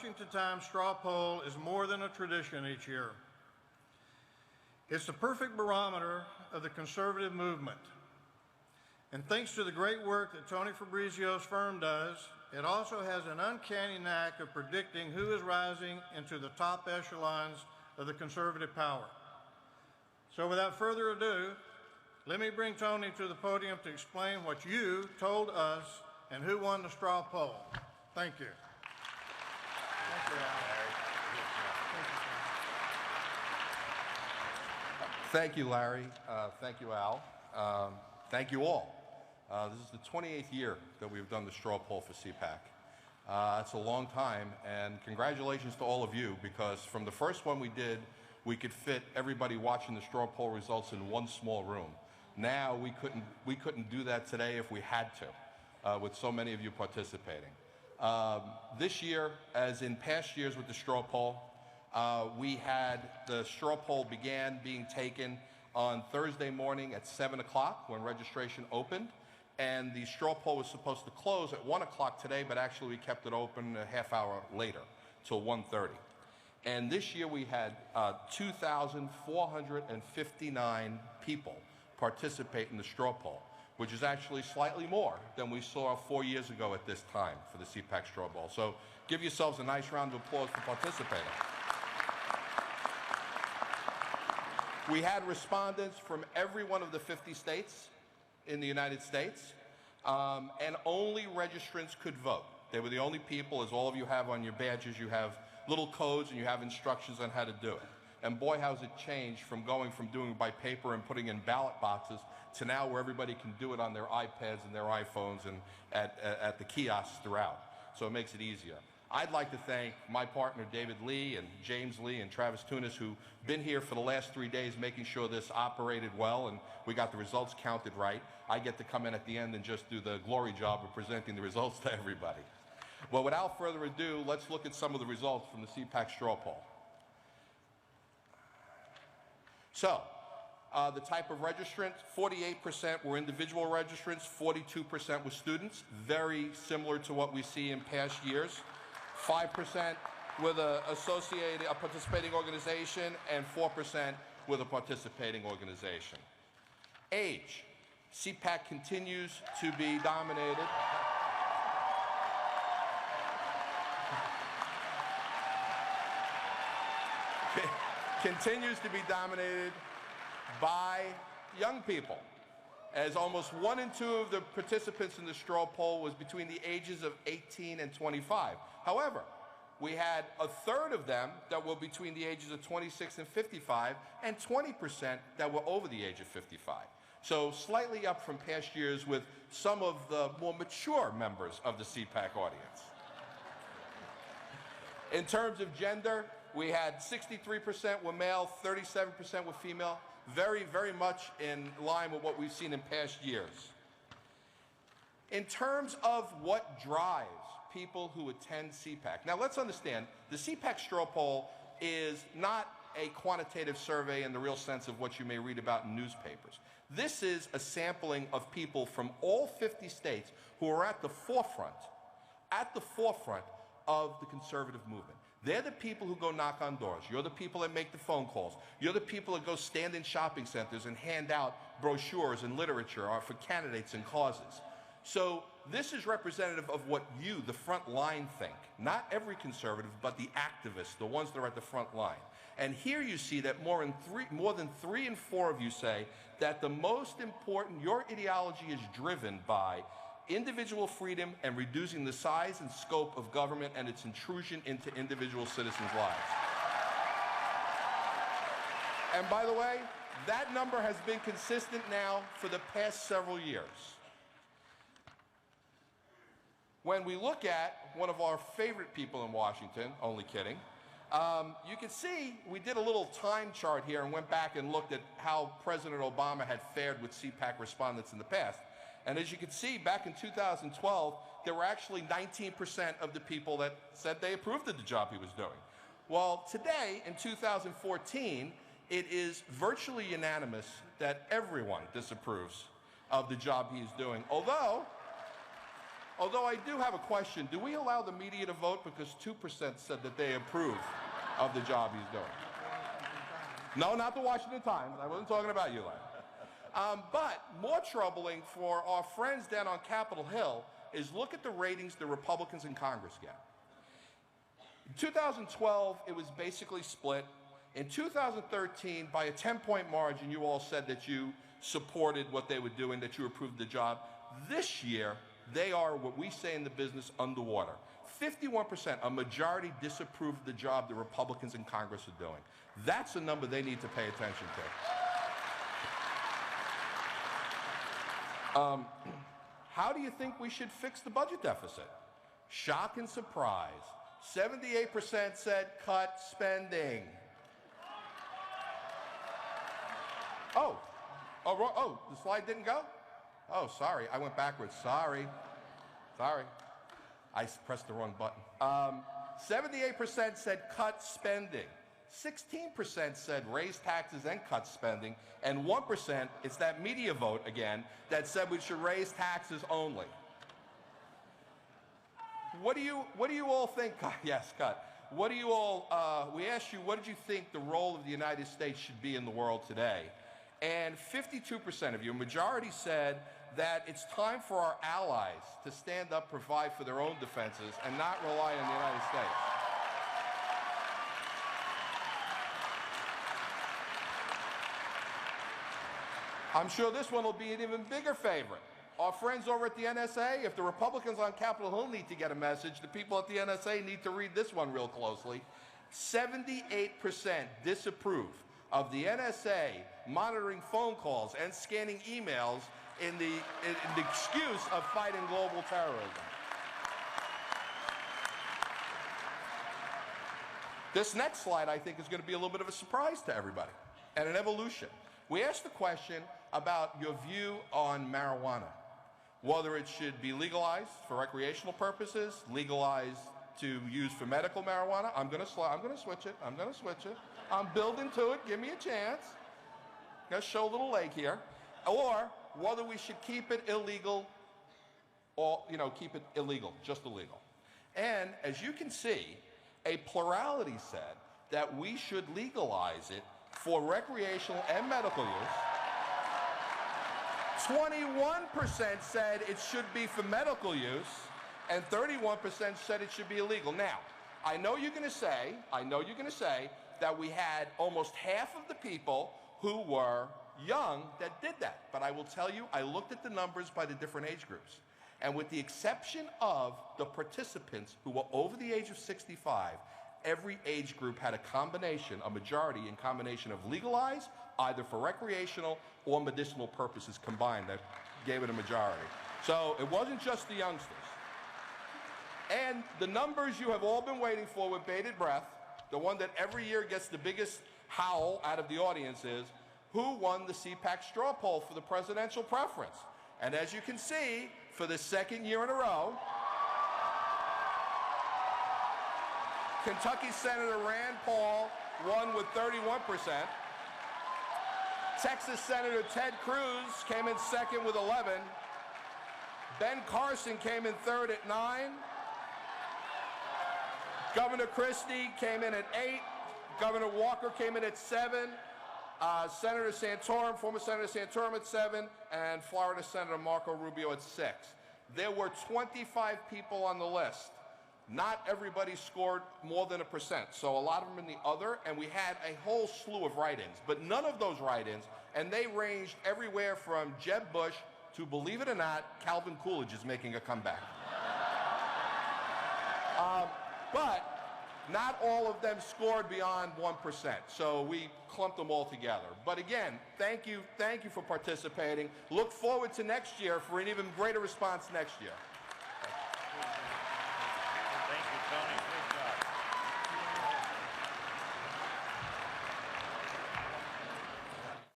Washington Times straw poll is more than a tradition each year. It's the perfect barometer of the conservative movement. And thanks to the great work that Tony Fabrizio's firm does, it also has an uncanny knack of predicting who is rising into the top echelons of the conservative power. So without further ado, let me bring Tony to the podium to explain what you told us and who won the straw poll. Thank you. Thank you, Al. Thank you, Larry. Thank you, Al. Thank you all. This is the 28th year that we've done the straw poll for CPAC. It's a long time, and congratulations to all of you, because from the first one we did, we could fit everybody watching the straw poll results in one small room. Now we couldn't do that today if we had to, with so many of you participating. This year, as in past years with the straw poll, we had the straw poll began being taken on Thursday morning at 7 o'clock when registration opened, and the straw poll was supposed to close at 1 o'clock today, but actually we kept it open a half hour later, till 1:30. And this year we had 2,459 people participate in the straw poll, which is actually slightly more than we saw 4 years ago at this time for the CPAC straw poll. So give yourselves a nice round of applause for participating. We had respondents from every one of the 50 states in the United States, and only registrants could vote. They were the only people, as all of you have on your badges, you have little codes and you have instructions on how to do it. And boy, how's it changed from going from doing it by paper and putting in ballot boxes to now where everybody can do it on their iPads and their iPhones and at the kiosks throughout. So it makes it easier. I'd like to thank my partner David Lee and James Lee and Travis Tunis, who've been here for the last 3 days making sure this operated well and we got the results counted right. I get to come in at the end and just do the glory job of presenting the results to everybody. Well, without further ado, let's look at some of the results from the CPAC straw poll. So, the type of registrants, 48% were individual registrants, 42% were students, very similar to what we see in past years. 5% with a participating organization, and 4% with a participating organization. Age, CPAC continues to be dominated. Continues to be dominated by young people, as almost 1 in 2 of the participants in the straw poll was between the ages of 18 and 25. However, we had 1/3 of them that were between the ages of 26 and 55, and 20% that were over the age of 55. So slightly up from past years with some of the more mature members of the CPAC audience. In terms of gender, we had 63% were male, 37% were female. Very, very much in line with what we've seen in past years. In terms of what drives people who attend CPAC, now let's understand, the CPAC straw poll is not a quantitative survey in the real sense of what you may read about in newspapers. This is a sampling of people from all 50 states who are at the forefront of the conservative movement. They're the people who go knock on doors. You're the people that make the phone calls. You're the people that go stand in shopping centers and hand out brochures and literature for candidates and causes. So this is representative of what you, the front line, think. Not every conservative, but the activists, the ones that are at the front line. And here you see that more than 3 in 4 of you say that the most important, your ideology is driven by individual freedom and reducing the size and scope of government and its intrusion into individual citizens' lives. And by the way, that number has been consistent now for the past several years. When we look at one of our favorite people in Washington, only kidding, you can see we did a little time chart here and went back and looked at how President Obama had fared with CPAC respondents in the past. And as you can see, back in 2012, there were actually 19% of the people that said they approved of the job he was doing. Well, today, in 2014, it is virtually unanimous that everyone disapproves of the job he is doing. Although, Although I do have a question. Do we allow the media to vote? Because 2% said that they approve of the job he's doing. No, not the Washington Times. I wasn't talking about you, Larry. But more troubling for our friends down on Capitol Hill is look at the ratings the Republicans in Congress get. In 2012, it was basically split. In 2013, by a 10-point margin, you all said that you supported what they were doing, that you approved the job. This year, they are, what we say in the business, underwater. 51%, a majority disapproved the job the Republicans in Congress are doing. That's a number they need to pay attention to. How do you think we should fix the budget deficit? Shock and surprise. 78% said cut spending. Oh, the slide didn't go? Oh, sorry, I went backwards. Sorry. I pressed the wrong button. 78% said cut spending. 16% said raise taxes and cut spending. And 1%, it's that media vote again, that said we should raise taxes only. What do you all think? Yes, cut. What do you all, we asked you, what did you think the role of the United States should be in the world today? And 52% of you, a majority, said that it's time for our allies to stand up, provide for their own defenses, and not rely on the United States. I'm sure this one will be an even bigger favorite. Our friends over at the NSA, if the Republicans on Capitol Hill need to get a message, the people at the NSA need to read this one real closely. 78% disapprove of the NSA monitoring phone calls and scanning emails in the excuse of fighting global terrorism. This next slide, I think, is going to be a little bit of a surprise to everybody and an evolution. We asked the question about your view on marijuana, whether it should be legalized for recreational purposes, legalized to use for medical marijuana. I'm going to switch it. I'm building to it. Give me a chance. Going to show a little leg here. Or whether we should keep it illegal or, keep it illegal, just illegal. And as you can see, a plurality said that we should legalize it for recreational and medical use. 21% said it should be for medical use, and 31% said it should be illegal. Now, I know you're going to say that we had almost half of the people who were young that did that. But I will tell you, I looked at the numbers by the different age groups. And with the exception of the participants who were over the age of 65, every age group had a majority in combination of legalized, either for recreational or medicinal purposes combined, that gave it a majority. So it wasn't just the youngsters. And the numbers you have all been waiting for with bated breath, the one that every year gets the biggest howl out of the audience is, who won the CPAC straw poll for the presidential preference? And as you can see, for the second year in a row, Kentucky Senator Rand Paul won with 31%. Texas Senator Ted Cruz came in second with 11. Ben Carson came in third at 9. Governor Christie came in at 8. Governor Walker came in at 7. Senator Santorum, former Senator Santorum at 7, and Florida Senator Marco Rubio at 6. There were 25 people on the list. Not everybody scored more than 1%, so a lot of them in the other, and we had a whole slew of write-ins, but none of those write-ins, and they ranged everywhere from Jeb Bush to, believe it or not, Calvin Coolidge is making a comeback. But not all of them scored beyond 1%, so we clumped them all together. But again, thank you for participating. Look forward to next year for an even greater response next year. Thank you, Tony.